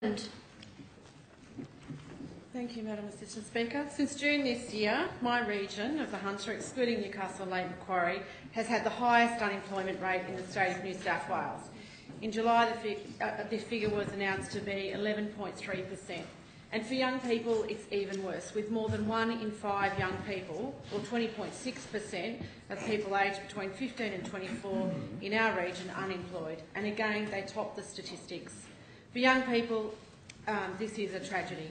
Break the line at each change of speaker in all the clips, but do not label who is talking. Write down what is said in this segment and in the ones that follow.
Thank you, Madam Assistant Speaker. Since June this year, my region of the Hunter, excluding Newcastle and Lake Macquarie, has had the highest unemployment rate in the state of New South Wales. In July, this figure was announced to be 11.3%. And for young people, it's even worse, with more than 1 in 5 young people, or 20.6% of people aged between 15 and 24 in our region unemployed. And again, they top the statistics. For young people, this is a tragedy.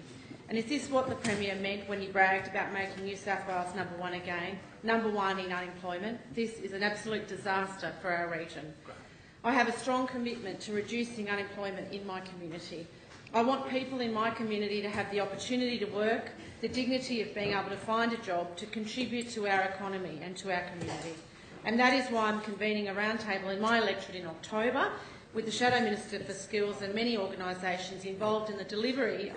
And is this what the Premier meant when he bragged about making New South Wales #1 again, #1 in unemployment? This is an absolute disaster for our region. I have a strong commitment to reducing unemployment in my community. I want people in my community to have the opportunity to work, the dignity of being able to find a job, to contribute to our economy and to our community. And that is why I'm convening a roundtable in my electorate in October with the Shadow Minister for Skills and many organisations involved in the delivery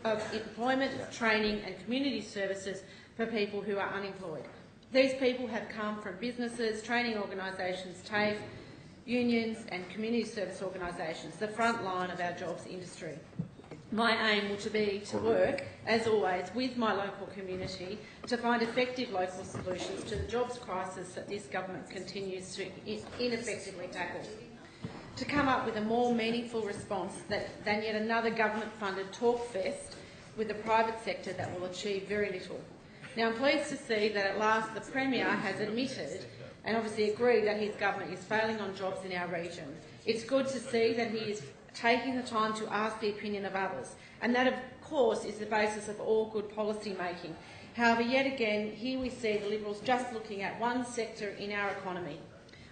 of employment, training and community services for people who are unemployed. These people have come from businesses, training organisations, TAFE, unions and community service organisations, the front line of our jobs industry. My aim will be to work, as always, with my local community to find effective local solutions to the jobs crisis that this government continues to ineffectively tackle. To come up with a more meaningful response than yet another government-funded talk fest with the private sector that will achieve very little. Now, I'm pleased to see that at last the Premier has admitted and obviously agreed that his government is failing on jobs in our region. It's good to see that he is taking the time to ask the opinion of others, and that, of course, is the basis of all good policy making. However, yet again, here we see the Liberals just looking at one sector in our economy.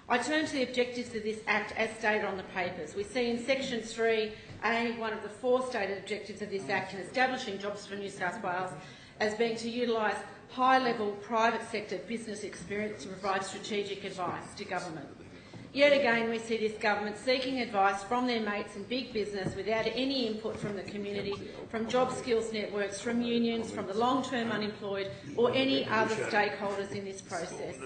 I turn to the objectives of this Act as stated on the papers. We see in Section 3A, one of the 4 stated objectives of this Act in establishing jobs for New South Wales as being to utilise high-level private sector business experience to provide strategic advice to government. Yet again, we see this government seeking advice from their mates in big business without any input from the community, from job skills networks, from unions, from the long-term unemployed or any other stakeholders in this process.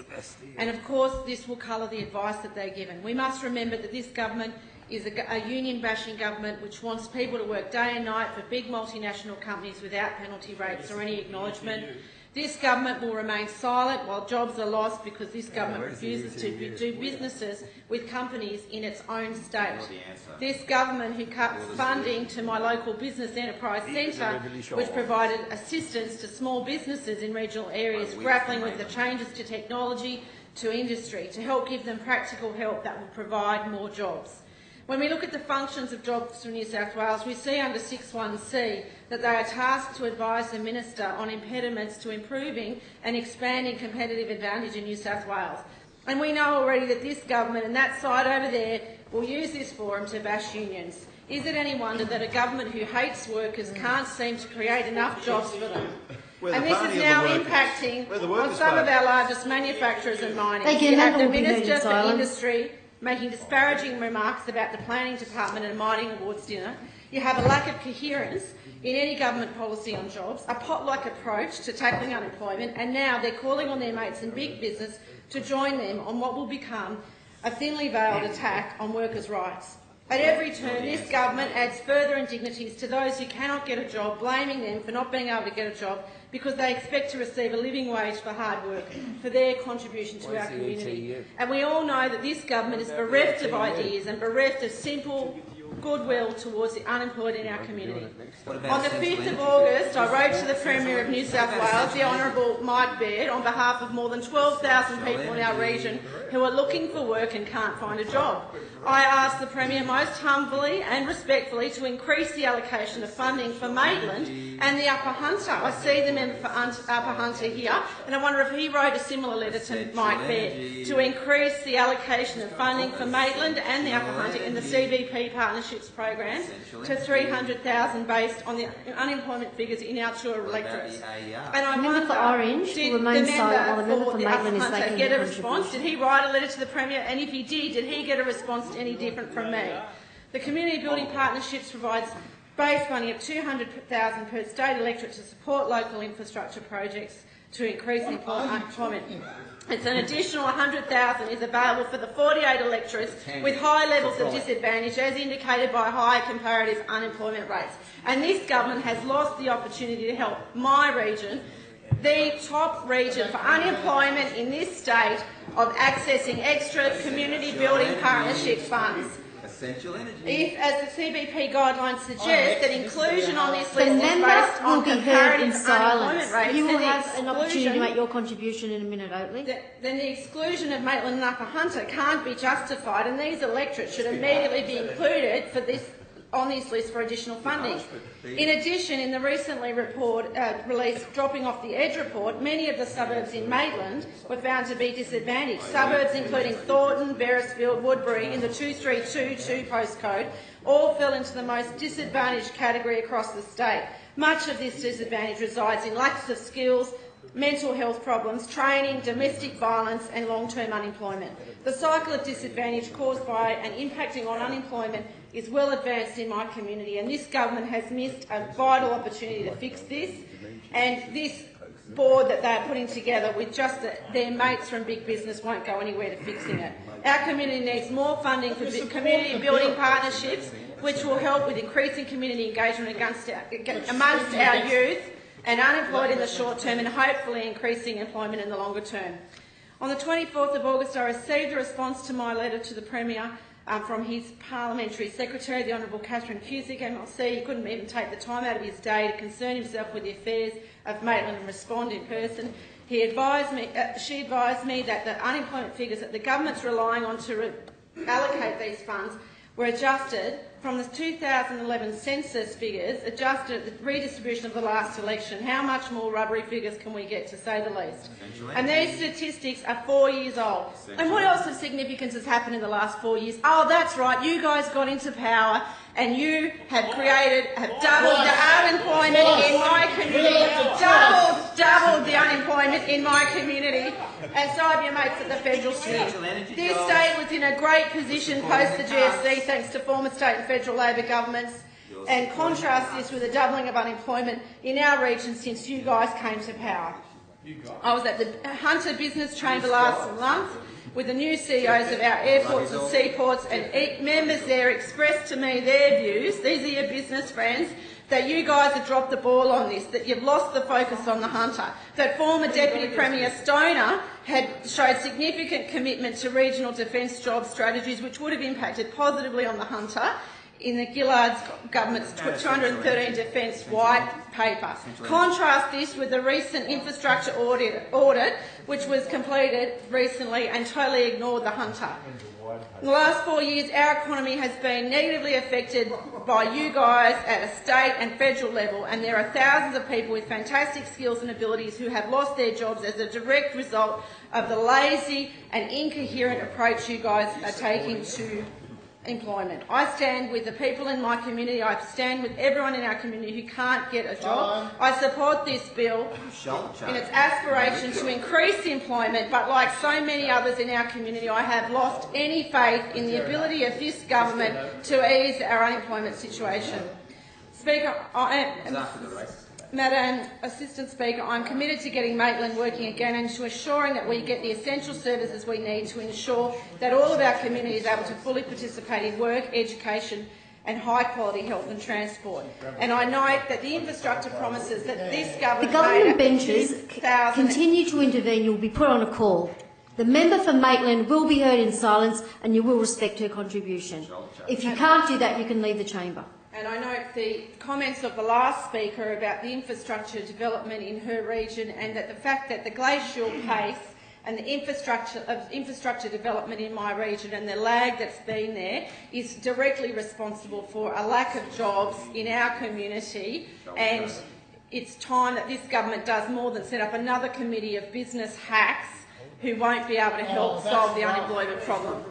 And of course, this will colour the advice that they're given. We must remember that this government is a union-bashing government which wants people to work day and night for big multinational companies without penalty rates or any acknowledgement. This government will remain silent while jobs are lost because this government refuses to do businesses with companies in its own state. This government who cut funding to my local business enterprise centre, which provided assistance to small businesses in regional areas grappling with the changes to technology, to industry, to help give them practical help that will provide more jobs. When we look at the functions of jobs for New South Wales, we see under 6.1c that they are tasked to advise the Minister on impediments to improving and expanding competitive advantage in New South Wales. And we know already that this government and that side over there will use this forum to bash unions. Is it any wonder that a government who hates workers can't seem to create enough jobs for them? And this is now impacting on some of our largest manufacturers and mining. You have the Minister for Industry making disparaging remarks about the Planning Department and Mining Awards dinner. You have a lack of coherence in any government policy on jobs, a pot-like approach to tackling unemployment, and now they're calling on their mates in big business to join them on what will become a thinly veiled attack on workers' rights. At every turn, this government adds further indignities to those who cannot get a job, blaming them for not being able to get a job because they expect to receive a living wage for hard work, for their contribution to our community. And we all know that this government is bereft of ideas and bereft of simple goodwill towards the unemployed in our community. On the 5th of August, I wrote to the Premier of New South Wales, the Honourable Mike Baird, on behalf of more than 12,000 people in our region who are looking for work and can't find a job. I asked the Premier most humbly and respectfully to increase the allocation of funding for Maitland and the Upper Hunter. I see the member for Upper Hunter here, and I wonder if he wrote a similar letter to Mike Baird to increase the allocation of funding for Maitland and the Upper Hunter in the CVP partnerships program to $300,000 based on the unemployment figures in our two electorates. And I wonder, did the member for the Upper Hunter get a response? Did he write a letter to the Premier? And if he did he get a response any different from me? The Community Building Partnerships provides base funding of $200,000 per state electorate to support local infrastructure projects to increase unemployment. It's an additional $100,000 is available for the 48 electorates with high levels of disadvantage, as indicated by high comparative unemployment rates. And this government has lost the opportunity to help my region, the top region for unemployment in this state, of accessing extra community building partnership funds. If, as the CBP guidelines suggest, that inclusion on this list is based on comparative unemployment rates,
you will have an opportunity to make your contribution in a minute, Oatley.
Then the exclusion of Maitland and Upper Hunter can't be justified, and these electorates should immediately be included on this list for additional funding. In addition, in the recently released Dropping Off the Edge report, many of the suburbs in Maitland were found to be disadvantaged. Suburbs including Thornton, Beresfield, Woodbury in the 2322 postcode all fell into the most disadvantaged category across the state. Much of this disadvantage resides in lack of skills, mental health problems, training, domestic violence and long-term unemployment. The cycle of disadvantage caused by and impacting on unemployment is well advanced in my community, and this government has missed a vital opportunity to fix this. And this board that they are putting together with just their mates from big business won't go anywhere to fixing it. Our community needs more funding for community building partnerships, which will help with increasing community engagement amongst our youth and unemployed in the short term, and hopefully increasing employment in the longer term. On the 24th of August, I received a response to my letter to the Premier from his Parliamentary Secretary, the Honourable Catherine Cusick, MLC. He couldn't even take the time out of his day to concern himself with the affairs of Maitland and respond in person. She advised me that the unemployment figures that the government's relying on to allocate these funds were adjusted from the 2011 census figures, adjusted at the redistribution of the last election. How much more rubbery figures can we get, to say the least? And these statistics are 4 years old. And what else of significance has happened in the last 4 years? Oh, that's right, you guys got into power and you have doubled the unemployment in my community, doubled the unemployment in my community, and so have your mates at the federal sphere. This state was in a great position post the GFC, thanks to former state and federal Labor governments, and contrast this with a doubling of unemployment in our region since you guys came to power. I was at the Hunter Business Chamber last month with the new CEOs of our airports and seaports, and members there expressed to me their views, these are your business friends, that you guys have dropped the ball on this, that you've lost the focus on the Hunter, that former Deputy Premier Stoner had showed significant commitment to regional defence job strategies which would have impacted positively on the Hunter in the Gillard's government's 213 Defence White Paper. Contrast this with the recent infrastructure audit which was completed recently and totally ignored the Hunter. In the last 4 years, our economy has been negatively affected by you guys at a state and federal level, and there are thousands of people with fantastic skills and abilities who have lost their jobs as a direct result of the lazy and incoherent approach you guys are taking to employment. I stand with the people in my community. I stand with everyone in our community who can't get a job. I support this bill in its aspiration to increase employment, but like so many others in our community, I have lost any faith in the ability of this government to ease our unemployment situation. Speaker, Madam Assistant Speaker, I am committed to getting Maitland working again and to ensuring that we get the essential services we need to ensure that all of our community is able to fully participate in work, education and high-quality health and transport. And I note that the infrastructure promises that this government...
The government benches continue to intervene. You will be put on a call. The member for Maitland will be heard in silence and you will respect her contribution. If you can't do that, you can leave the chamber.
And I note the comments of the last speaker about the infrastructure development in her region, and that the fact that the glacial pace and the infrastructure development in my region and the lag that's been there is directly responsible for a lack of jobs in our community. And it's time that this government does more than set up another committee of business hacks who won't be able to help solve the unemployment problem.